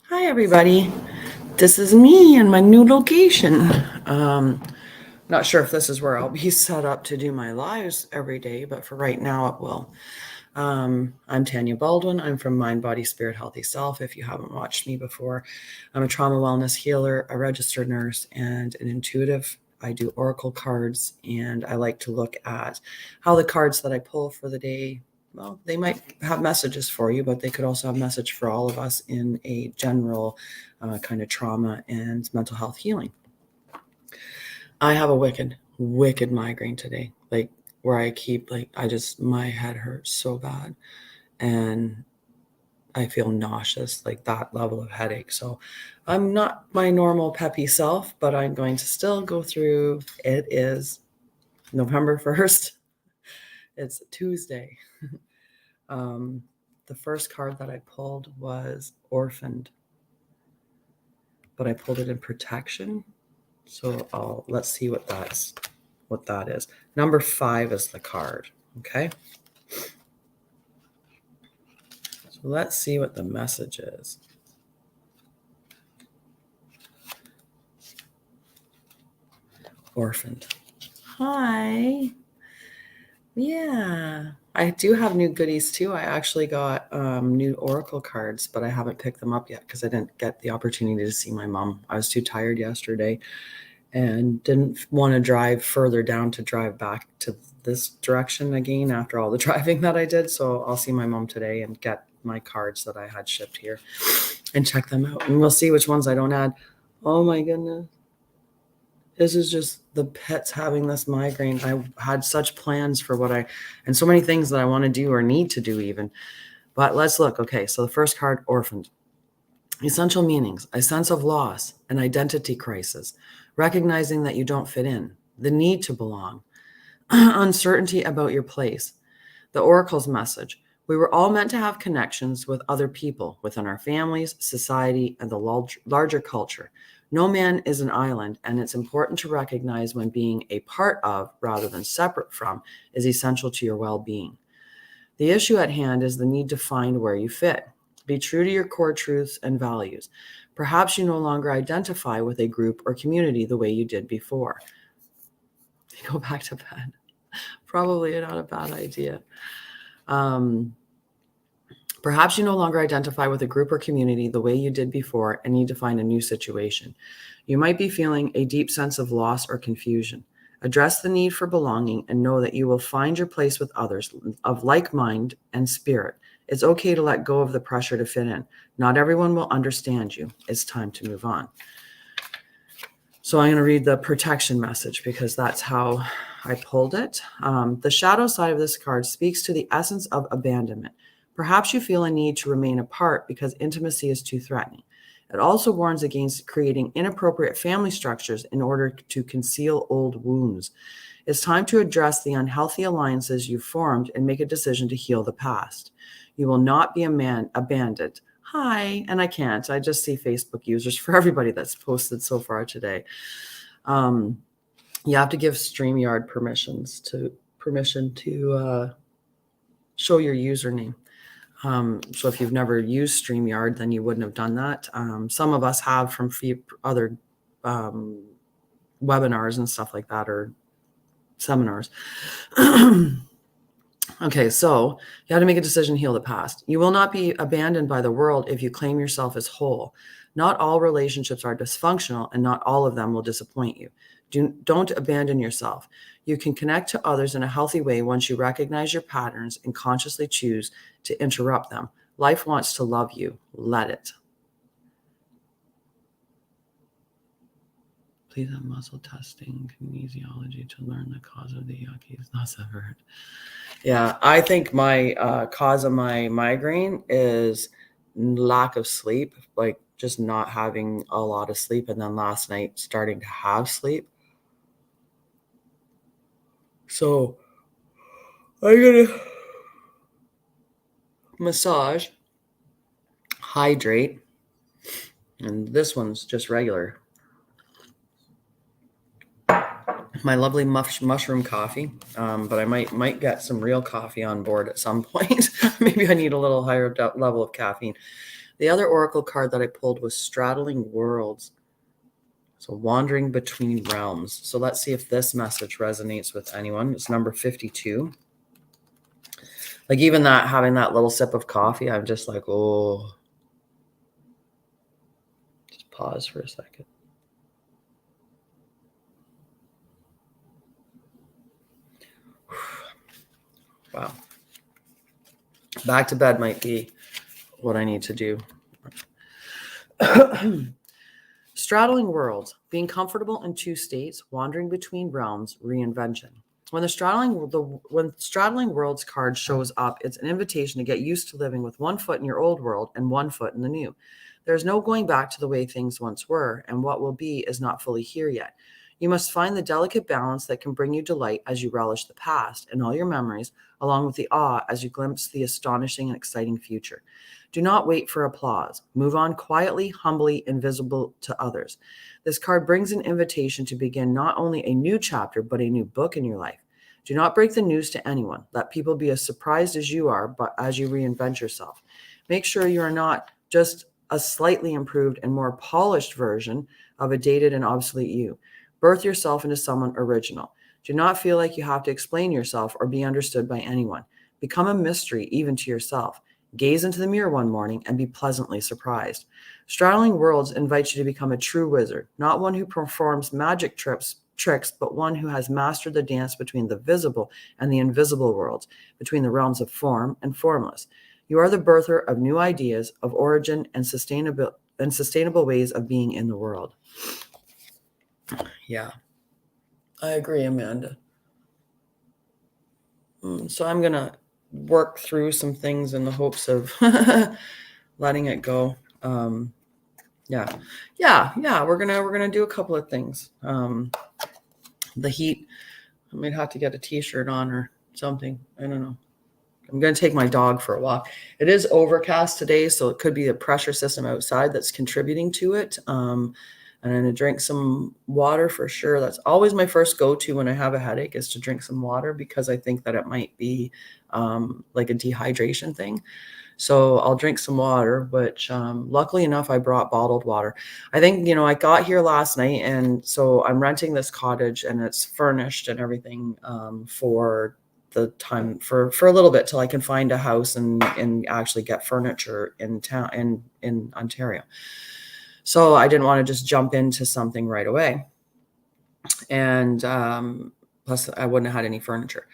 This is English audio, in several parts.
Hi, everybody. This is me in my new location. Not sure if this is where I'll be set up to do my lives every day, but for right now, it will. I'm Tanya Baldwin. I'm from Mind, Body, Spirit, Healthy Self. If you haven't watched me before, I'm a trauma wellness healer, a registered nurse, and an intuitive. I do oracle cards, and I like to look at how the cards that I pull for the day, well, they might have messages for you, but they could also have message for all of us in a general kind of trauma and mental health healing. I have a wicked migraine today, like where I keep my head hurts so bad and I feel nauseous, like that level of headache. So I'm not my normal peppy self, but I'm going to still go through. It is November 1st. It's Tuesday. The first card that I pulled was orphaned, but I pulled it in protection. So let's see what that is. Number 5 is the card. Okay. So let's see what the message is. Orphaned. Hi. Yeah. I do have new goodies too. I actually got new oracle cards, but I haven't picked them up yet because I didn't get the opportunity to see my mom. I was too tired yesterday and didn't want to drive further down to drive back to this direction again after all the driving that I did. So I'll see my mom today and get my cards that I had shipped here and check them out. And we'll see which ones I don't add. Oh my goodness. This is just the pets having this migraine. I had such plans for and so many things that I want to do or need to do even. But let's look. Okay, so the first card, orphaned. Essential meanings: a sense of loss, an identity crisis, recognizing that you don't fit in, the need to belong, uncertainty about your place. The oracle's message: we were all meant to have connections with other people within our families, society, and the larger culture. No man is an island, and it's important to recognize when being a part of, rather than separate from, is essential to your well-being. The issue at hand is the need to find where you fit. Be true to your core truths and values. Perhaps you no longer identify with a group or community the way you did before. Go back to bed. Probably not a bad idea. Perhaps you no longer identify with a group or community the way you did before and need to find a new situation. You might be feeling a deep sense of loss or confusion. Address the need for belonging and know that you will find your place with others of like mind and spirit. It's okay to let go of the pressure to fit in. Not everyone will understand you. It's time to move on. So I'm going to read the protection message because that's how I pulled it. The shadow side of this card speaks to the essence of abandonment. Perhaps you feel a need to remain apart because intimacy is too threatening. It also warns against creating inappropriate family structures in order to conceal old wounds. It's time to address the unhealthy alliances you've formed and make a decision to heal the past. You will not be abandoned. Hi, and I can't. I just see Facebook users for everybody that's posted so far today. You have to give StreamYard permission to show your username. So if you've never used StreamYard, then you wouldn't have done that. Some of us have from other webinars and stuff like that, or seminars. Okay, so you have to make a decision, heal the past. You will not be abandoned by the world if you claim yourself as whole. Not all relationships are dysfunctional, and not all of them will disappoint you. Don't abandon yourself. You can connect to others in a healthy way once you recognize your patterns and consciously choose to interrupt them. Life wants to love you. Let it. Please have muscle testing, kinesiology to learn the cause of the yuckies. That's ever heard. Yeah, I think my cause of my migraine is lack of sleep, like just not having a lot of sleep, and then last night starting to have sleep. So I'm gonna massage, hydrate, and this one's just regular. my lovely mushroom coffee, but I might get some real coffee on board at some point. Maybe I need a little higher level of caffeine. The other oracle card that I pulled was Straddling Worlds. So wandering between realms. So let's see if this message resonates with anyone. It's number 52. Like even that, having that little sip of coffee, I'm just like, oh. Just pause for a second. Wow. Back to bed might be what I need to do. Straddling worlds, being comfortable in two states, wandering between realms, reinvention. When straddling worlds card shows up, it's an invitation to get used to living with one foot in your old world and one foot in the new. There's no going back to the way things once were, and what will be is not fully here yet. You must find the delicate balance that can bring you delight as you relish the past and all your memories, along with the awe as you glimpse the astonishing and exciting future. Do not wait for applause. Move on quietly, humbly, invisible to others. This card brings an invitation to begin not only a new chapter, but a new book in your life. Do not break the news to anyone. Let people be as surprised as you are, but as you reinvent yourself. Make sure you are not just a slightly improved and more polished version of a dated and obsolete you. Birth yourself into someone original. Do not feel like you have to explain yourself or be understood by anyone. Become a mystery even to yourself. Gaze into the mirror one morning and be pleasantly surprised. Straddling Worlds invites you to become a true wizard, not one who performs magic tricks, but one who has mastered the dance between the visible and the invisible worlds, between the realms of form and formless. You are the birther of new ideas of origin and sustainable ways of being in the world. Yeah, I agree, Amanda. So I'm going to work through some things in the hopes of letting it go. Yeah. We're gonna do a couple of things. The heat, I might have to get a t-shirt on or something. I don't know. I'm gonna take my dog for a walk. It is overcast today, so it could be the pressure system outside that's contributing to it. And I'm gonna drink some water for sure. That's always my first go-to when I have a headache, is to drink some water, because I think that it might be like a dehydration thing. So I'll drink some water, which luckily enough, I brought bottled water. I think, I got here last night, and so I'm renting this cottage and it's furnished and everything for the time for a little bit till I can find a house and actually get furniture in town in Ontario. So I didn't want to just jump into something right away. And plus I wouldn't have had any furniture.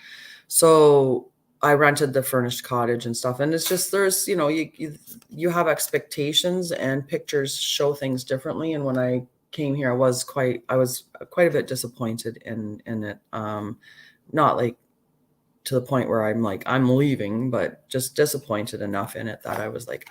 So I rented the furnished cottage and stuff. And it's just, there's, you have expectations and pictures show things differently. And when I came here, I was quite a bit disappointed in it. Not like to the point where I'm like, I'm leaving, but just disappointed enough in it that I was like,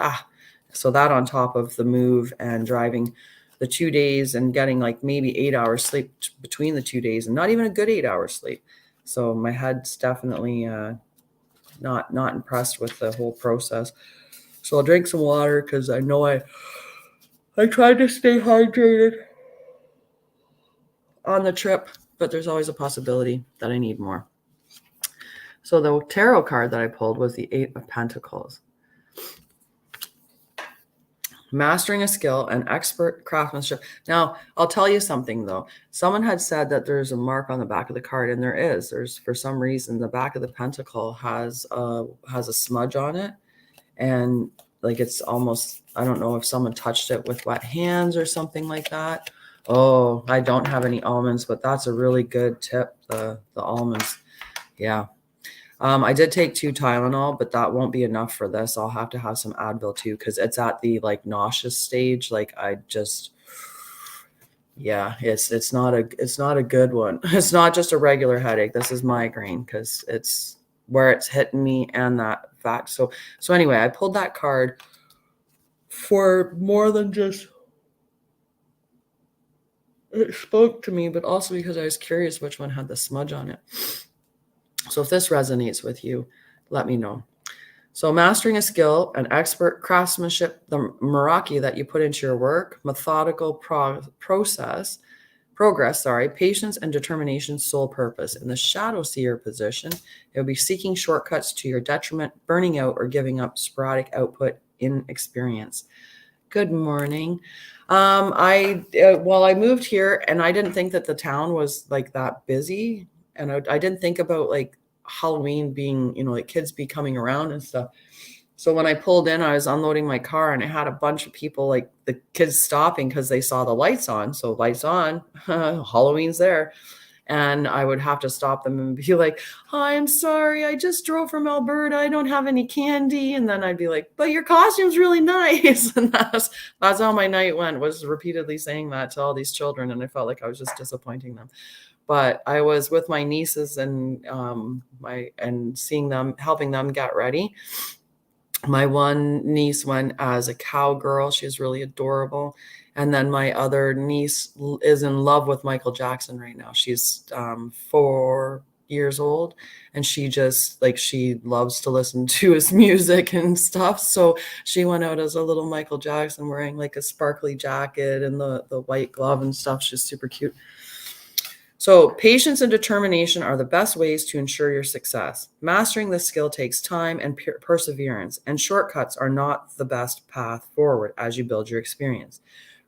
so that on top of the move and driving the 2 days and getting like maybe 8 hours sleep between the 2 days, and not even a good 8 hours sleep. So my head's definitely not impressed with the whole process. So I'll drink some water, because I know I tried to stay hydrated on the trip, but there's always a possibility that I need more. So the tarot card that I pulled was the 8 of Pentacles. Mastering a skill and expert craftsmanship. Now, I'll tell you something though. Someone had said that there's a mark on the back of the card, and there is. There's, for some reason, the back of the pentacle has a smudge on it, and like it's almost, I don't know if someone touched it with wet hands or something like that. Oh, I don't have any almonds, but that's a really good tip. The almonds, yeah. I did take 2 Tylenol, but that won't be enough for this. I'll have to have some Advil too, because it's at the like nauseous stage. Like it's not a good one. It's not just a regular headache. This is migraine, because it's where it's hitting me and that fact. So anyway, I pulled that card for more than just it spoke to me, but also because I was curious which one had the smudge on it. So if this resonates with you, let me know. So mastering a skill, an expert craftsmanship, the Meraki that you put into your work, methodical process patience and determination, sole purpose. In the shadow seer position, it will be seeking shortcuts to your detriment, burning out, or giving up sporadic output in experience. Good morning. I moved here and I didn't think that the town was like that busy. And I didn't think about like Halloween being, like kids be coming around and stuff. So when I pulled in, I was unloading my car and I had a bunch of people, like the kids stopping because they saw the lights on. So lights on, Halloween's there. And I would have to stop them and be like, "Hi, I'm sorry. I just drove from Alberta. I don't have any candy." And then I'd be like, "But your costume's really nice." And that's how my night went, was repeatedly saying that to all these children. And I felt like I was just disappointing them. But I was with my nieces and seeing them, helping them get ready. My one niece went as a cowgirl. She was really adorable. And then my other niece is in love with Michael Jackson right now. She's 4 years old, and she just she loves to listen to his music and stuff. So she went out as a little Michael Jackson, wearing like a sparkly jacket and the white glove and stuff. She's super cute. So patience and determination are the best ways to ensure your success. Mastering this skill takes time and perseverance, and shortcuts are not the best path forward as you build your experience.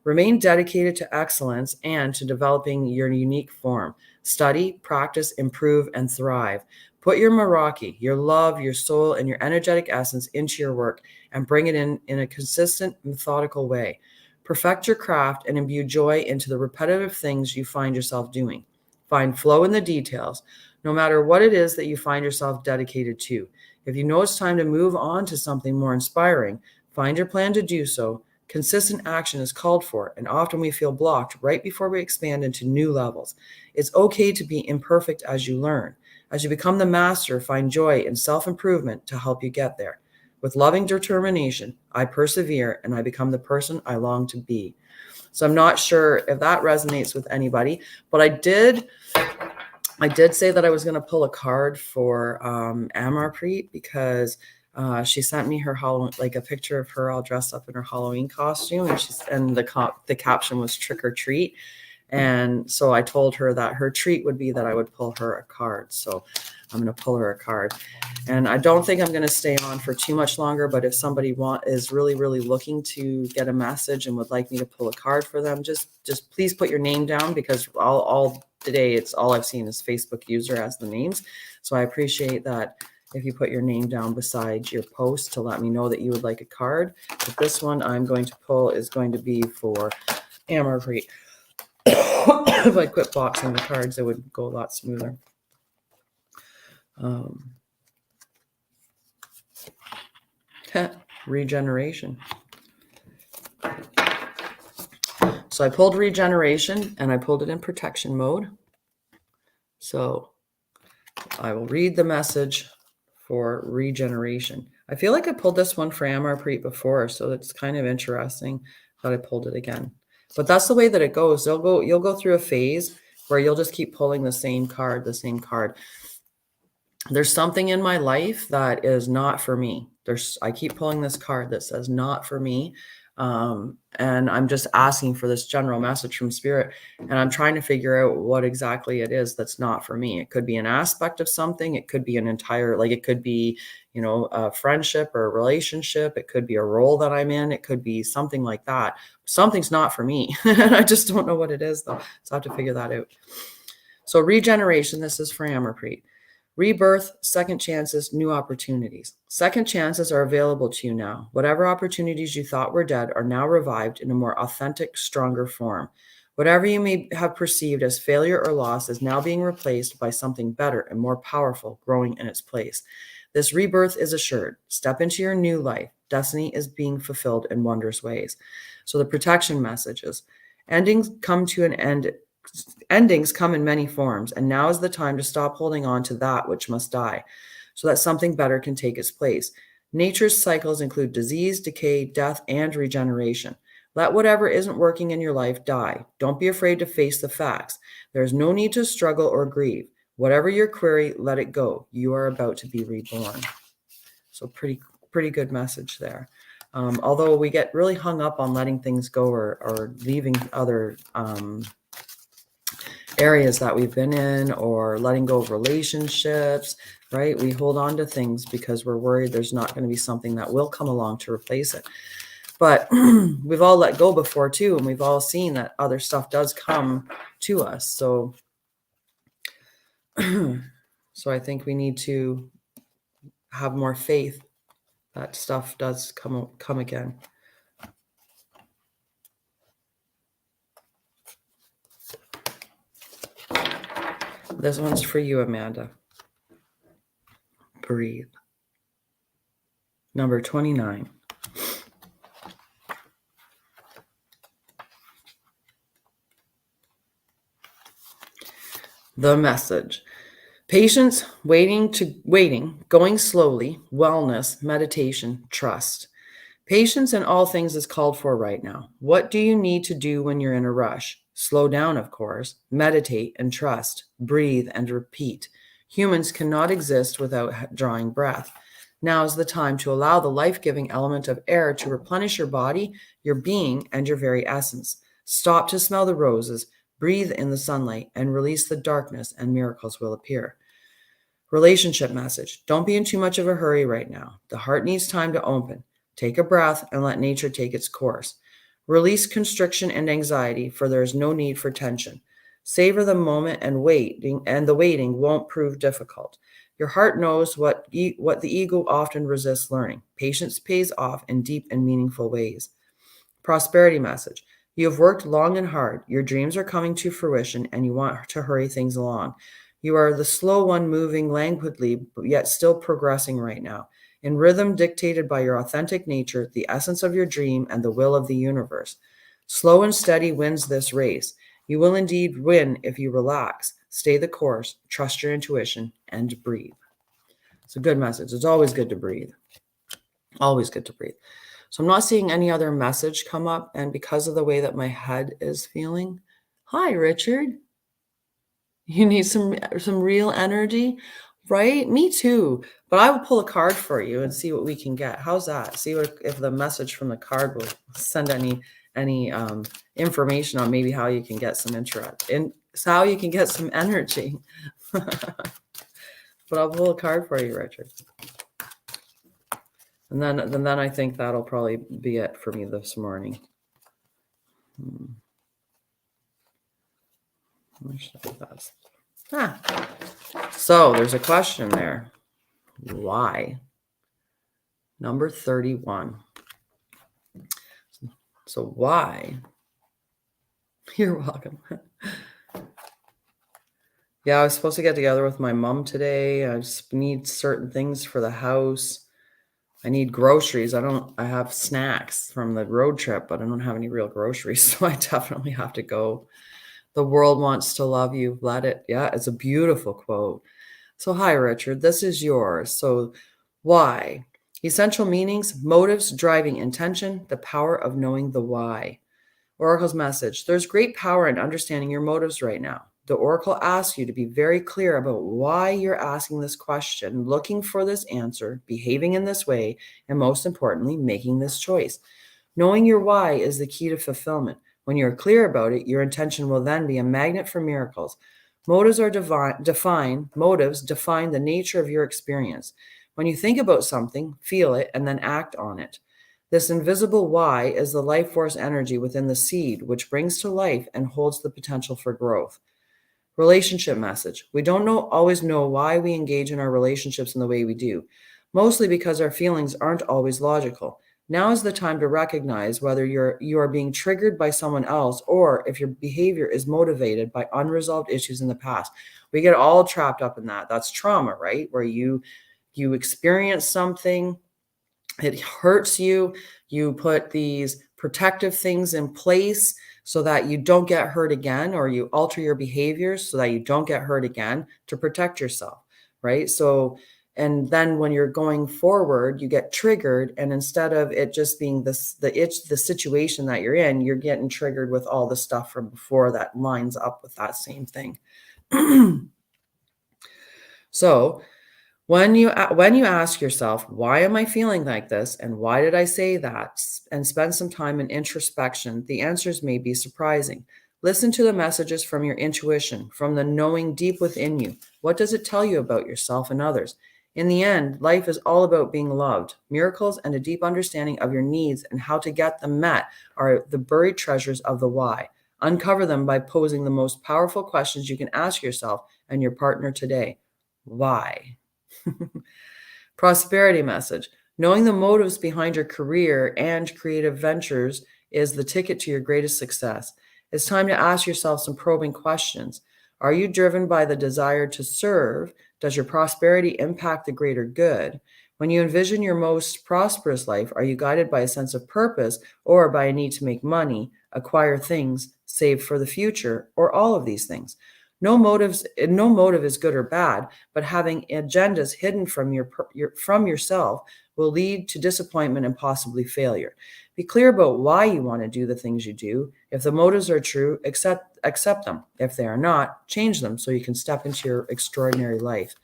Remain dedicated to excellence and to developing your unique form. Study, practice, improve, and thrive. Put your Meraki, your love, your soul, and your energetic essence into your work and bring it in a consistent, methodical way. Perfect your craft and imbue joy into the repetitive things you find yourself doing. Find flow in the details, no matter what it is that you find yourself dedicated to. If you know it's time to move on to something more inspiring, find your plan to do so. Consistent action is called for, and often we feel blocked right before we expand into new levels. It's okay to be imperfect as you learn. As you become the master, find joy in self-improvement to help you get there. With loving determination, I persevere and I become the person I long to be. So I'm not sure if that resonates with anybody, but I did say that I was going to pull a card for Amarpreet, because she sent me her Halloween, like a picture of her all dressed up in her Halloween costume, and the caption was "trick or treat." And so I told her that her treat would be that I would pull her a card. So I'm going to pull her a card. And I don't think I'm going to stay on for too much longer, but if somebody is really, really looking to get a message and would like me to pull a card for them, just please put your name down, because all today, it's all I've seen is Facebook user as the names. So I appreciate that if you put your name down beside your post to let me know that you would like a card. But this one I'm going to pull is going to be for Amarpreet. If I quit boxing the cards, it would go a lot smoother. Regeneration. So I pulled regeneration and I pulled it in protection mode. So I will read the message for regeneration. I feel like I pulled this one for Amarpreet before, so it's kind of interesting that I pulled it again. But that's the way that it goes. You'll go through a phase where you'll just keep pulling the same card. There's something in my life that is not for me. I keep pulling this card that says not for me. And I'm just asking for this general message from spirit. And I'm trying to figure out what exactly it is that's not for me. It could be an aspect of something. It could be an entire, it could be, a friendship or a relationship. It could be a role that I'm in. It could be something like that. Something's not for me. I just don't know what it is though. So I have to figure that out. So regeneration, this is for Amarpreet. Rebirth, second chances, new opportunities. Second chances are available to you now. Whatever opportunities you thought were dead are now revived in a more authentic, stronger form. Whatever you may have perceived as failure or loss is now being replaced by something better and more powerful growing in its place. This rebirth is assured. Step into your new life. Destiny is being fulfilled in wondrous ways. So the protection messages. Endings come in many forms, and now is the time to stop holding on to that which must die, so that something better can take its place. Nature's cycles include disease, decay, death, and regeneration. Let whatever isn't working in your life die. Don't be afraid to face the facts. There is no need to struggle or grieve. Whatever your query, let it go. You are about to be reborn. So pretty good message there. Although we get really hung up on letting things go or leaving other areas that we've been in, or letting go of relationships, right? We hold on to things because we're worried there's not going to be something that will come along to replace it. But we've all let go before too, and we've all seen that other stuff does come to us. So, so I think we need to have more faith that stuff does come again. This one's for you, Amanda. Breathe. Number 29. The message. Patience, waiting, going slowly, wellness, meditation, trust. Patience in all things is called for right now. What do you need to do when you're in a rush? Slow down, of course. Meditate and trust. Breathe and repeat. Humans cannot exist without drawing breath. Now is the time to allow the life-giving element of air to replenish your body, your being, and your very essence. Stop to smell the roses, breathe in the sunlight, and release the darkness, and miracles will appear. Relationship message. Don't be in too much of a hurry right now. The heart needs time to open. Take a breath and let nature take its course. Release constriction and anxiety, for there is no need for tension. Savor the moment and the waiting won't prove difficult. Your heart knows what the ego often resists learning. Patience pays off in deep and meaningful ways. Prosperity message. You have worked long and hard. Your dreams are coming to fruition, and you want to hurry things along. You are the slow one, moving languidly, but yet still progressing right now, in rhythm dictated by your authentic nature, the essence of your dream, and the will of the universe. Slow and steady wins this race. You will indeed win if you relax, stay the course, trust your intuition, and breathe. It's a good message. It's always good to breathe. Always good to breathe. So I'm not seeing any other message come up, and because of the way that my head is feeling, hi, Richard. You need some real energy, right? Me too. But I will pull a card for you and see what we can get. How's that? See if the message from the card will send any information on maybe how you can get some how you can get some energy. But I'll pull a card for you, Richard. And then I think that'll probably be it for me this morning. So there's a question there. Why? Number 31. So why? You're welcome. Yeah, I was supposed to get together with my mom today. I just need certain things for the house. I need groceries. I have snacks from the road trip, but I don't have any real groceries. So I definitely have to go. The world wants to love you. Let it. Yeah, it's a beautiful quote. So hi, Richard. This is yours. So why? Essential meanings, motives, driving intention, the power of knowing the why. Oracle's message. There's great power in understanding your motives right now. The Oracle asks you to be very clear about why you're asking this question, looking for this answer, behaving in this way, and most importantly, making this choice. Knowing your why is the key to fulfillment. When you're clear about it, your intention will then be a magnet for miracles. Motives define the nature of your experience. When you think about something, feel it, and then act on it. This invisible why is the life force energy within the seed, which brings to life and holds the potential for growth. Relationship message. We don't always know why we engage in our relationships in the way we do, mostly because our feelings aren't always logical. Now is the time to recognize whether you are being triggered by someone else or if your behavior is motivated by unresolved issues in the past. We get all trapped up in that. That's trauma, right? Where you experience something, it hurts you. You put these protective things in place so that you don't get hurt again, or you alter your behaviors so that you don't get hurt again to protect yourself, right? So, and then when you're going forward, you get triggered, and instead of it just being the situation that you're in, you're getting triggered with all the stuff from before that lines up with that same thing. So, when you ask yourself, why am I feeling like this? And why did I say that? And spend some time in introspection, the answers may be surprising. Listen to the messages from your intuition, from the knowing deep within you. What does it tell you about yourself and others? In the end, life is all about being loved. Miracles and a deep understanding of your needs and how to get them met are the buried treasures of the why. Uncover them by posing the most powerful questions you can ask yourself and your partner today. Why? Prosperity message. Knowing the motives behind your career and creative ventures is the ticket to your greatest success. It's time to ask yourself some probing questions. Are you driven by the desire to serve? Does your prosperity impact the greater good? When you envision your most prosperous life, are you guided by a sense of purpose or by a need to make money, acquire things, save for the future, or all of these things? No motive is good or bad, but having agendas hidden from from yourself will lead to disappointment and possibly failure. Be clear about why you want to do the things you do. If the motives are true, accept them. If they are not, change them so you can step into your extraordinary life.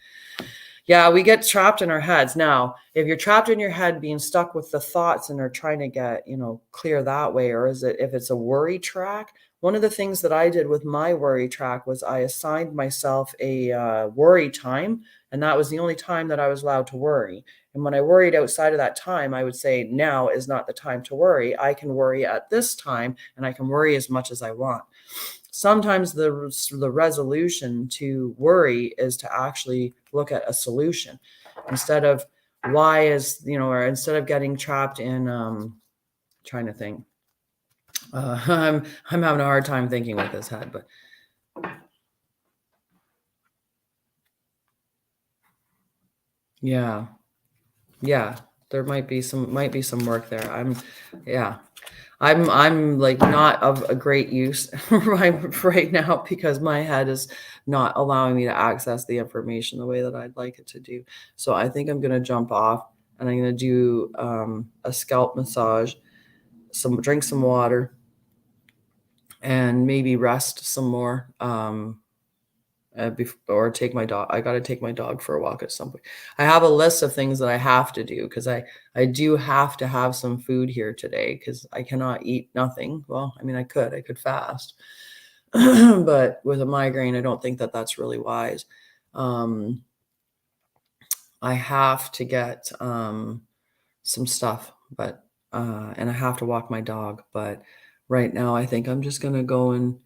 Yeah, we get trapped in our heads. Now, if you're trapped in your head being stuck with the thoughts and are trying to get, clear that way, or if it's a worry track, one of the things that I did with my worry track was I assigned myself a worry time, and that was the only time that I was allowed to worry. And when I worried outside of that time, I would say, now is not the time to worry. I can worry at this time, and I can worry as much as I want. Sometimes the resolution to worry is to actually look at a solution instead of or instead of getting trapped in trying to think. I'm having a hard time thinking with this head, but yeah, there might be some work there. I'm like not of a great use right now because my head is not allowing me to access the information the way that I'd like it to do. So I think I'm going to jump off and I'm going to do a scalp massage, drink some water, and maybe rest some more. Or take my dog. I got to take my dog for a walk at some point. I have a list of things that I have to do because I do have to have some food here today because I cannot eat nothing. Well, I mean, I could fast, but with a migraine, I don't think that that's really wise. I have to get some stuff, but and I have to walk my dog. But right now, I think I'm just gonna go and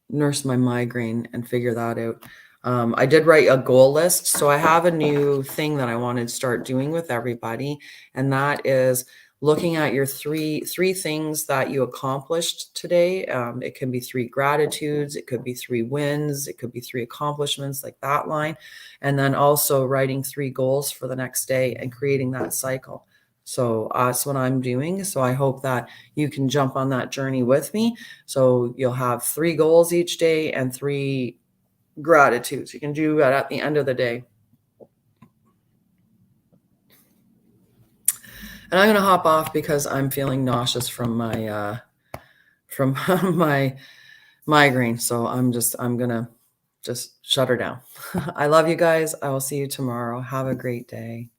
nurse my migraine and figure that out. I did write a goal list. So I have a new thing that I wanted to start doing with everybody. And that is looking at your three things that you accomplished today. It can be 3 gratitudes. It could be 3 wins. It could be 3 accomplishments, like that line. And then also writing 3 goals for the next day and creating that cycle. So that's what I'm doing. So I hope that you can jump on that journey with me. So you'll have 3 goals each day and 3 gratitudes. You can do that at the end of the day. And I'm going to hop off because I'm feeling nauseous from my my migraine. So I'm going to just shut her down. I love you guys. I will see you tomorrow. Have a great day.